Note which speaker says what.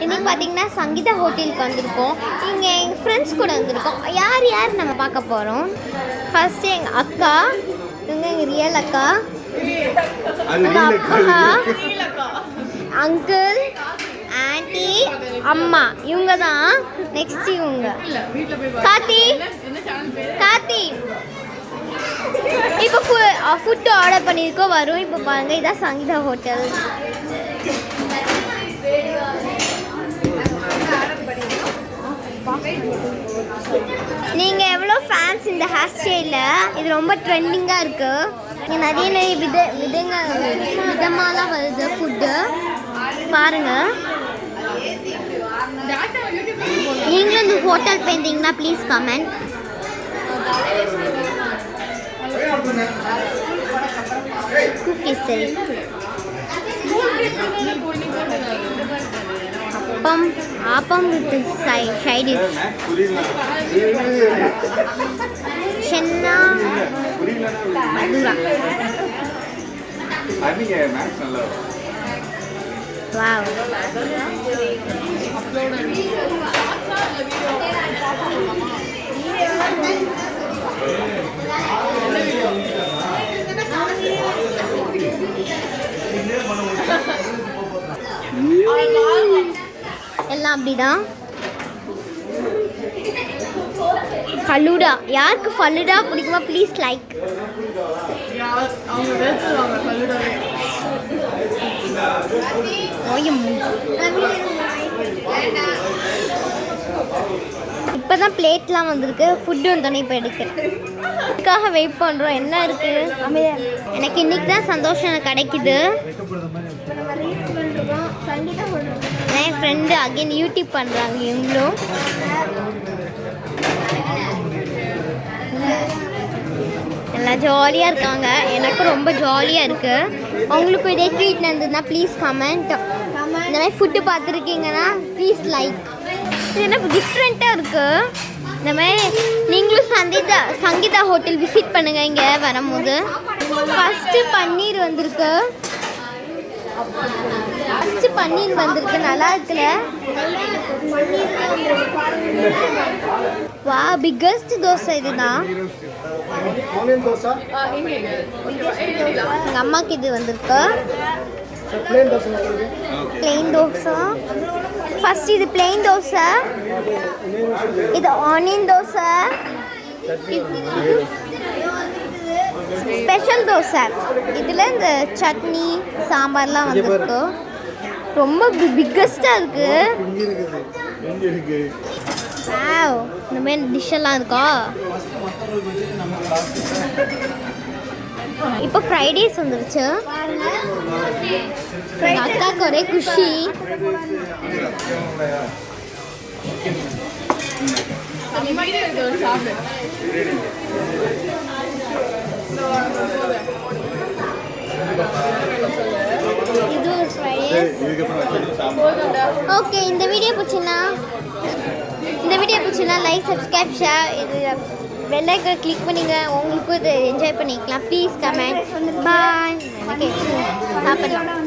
Speaker 1: இன்னைக்கு பார்த்தீங்கன்னா சங்கீதா ஹோட்டலுக்கு வந்திருக்கோம். இங்கே எங்கள் ஃப்ரெண்ட்ஸ் கூட வந்திருக்கோம். யார் யார் நம்ம பார்க்க போகிறோம். ஃபர்ஸ்ட்டு எங்கள் அக்கா, இவங்க எங்கள் ரியல் அக்கா, எங்கள் அப்பா, அங்கிள், ஆண்டி, அம்மா, இவங்க தான். நெக்ஸ்ட் இவங்க கார்த்தி. கார்த்தி இப்போ ஃபுட்டு ஆர்டர் பண்ணியிருக்கோம், வரும். இப்போ பாருங்க, இதான் சங்கீதா ஹோட்டல். நீங்கள் எவ்வளோ ஃபேன்ஸ் இந்த ஹேர் ஸ்டைலில்? இது ரொம்ப ட்ரெண்டிங்காக இருக்குது. இங்கே நிறைய விதமாலாம் வருது ஃபுட்டு பாருங்கள். நீங்களும் இந்த ஹோட்டல் போயிருந்தீங்கன்னா please comment. Cookies, appam, appam with side dish, chana bhatura. Wow, எல்லாம் அப்படிதான். ஃபலூடா, யாருக்கு ஃபலூடா பிடிக்குமா ப்ளீஸ் லைக். இப்போதான் பிளேட்லாம் வந்திருக்கு. ஃபுட்டு வந்தோடனே இப்போ எடுக்கிறதுக்காக வெயிட் பண்ணுறோம். என்ன இருக்குது? எனக்கு இன்னைக்கு தான் சந்தோஷம் கிடைக்குது. என் ஃப்ரெண்டு அகைன் யூடியூப் பண்ணுறாங்க. இவங்களும் எல்லாம் ஜாலியாக இருக்காங்க. எனக்கும் ரொம்ப ஜாலியாக இருக்குது. உங்களுக்கும் இதே ட்ரீட் இருந்ததுன்னா ப்ளீஸ் கமெண்ட். இந்த மாதிரி ஃபுட்டு பார்த்துருக்கீங்கன்னா ப்ளீஸ் லைக். இது என்ன டிஃப்ரெண்ட்டாக இருக்குது. இந்த மாதிரி நீங்களும் சங்கீதா ஹோட்டல் விசிட் பண்ணுங்கள் இங்கே வரும்போது. ஃபஸ்ட்டு பன்னீர் வந்திருக்கு. நல்லா இருக்குல்ல? வா, பிக்கஸ்ட் தோசை இதுதான். எங்கள் அம்மாவுக்கு இது வந்திருக்கு பிளெயின் தோசை. ஃபர்ஸ்ட் இது பிளெயின் தோசை, இது ஆனியன் தோசை, ஸ்பெஷல் தோசை. இதில் இந்த சட்னி சாம்பார்லாம் வந்துருக்கு. ரொம்ப பிக்கஸ்டாக இருக்குது. இந்த மாதிரி டிஷ்ஷெல்லாம் இருக்கா. இப்போ ஃப்ரைடேஸ் வந்துருச்சு. அக்காவுக்கு ஒரே குஷி. இது ஒரு ஃப்ரைடேஸ். ஓகே, இந்த வீடியோ பிடிச்சுன்னா லைக், சப்ஸ்கிரைப், ஷேர், இது பெல் ஐக்கான் கிளிக் பண்ணிங்க. உங்களுக்கும் இது என்ஜாய் பண்ணிக்கலாம். Please comment. பாய். எனக்கு சாப்பிடலாம்.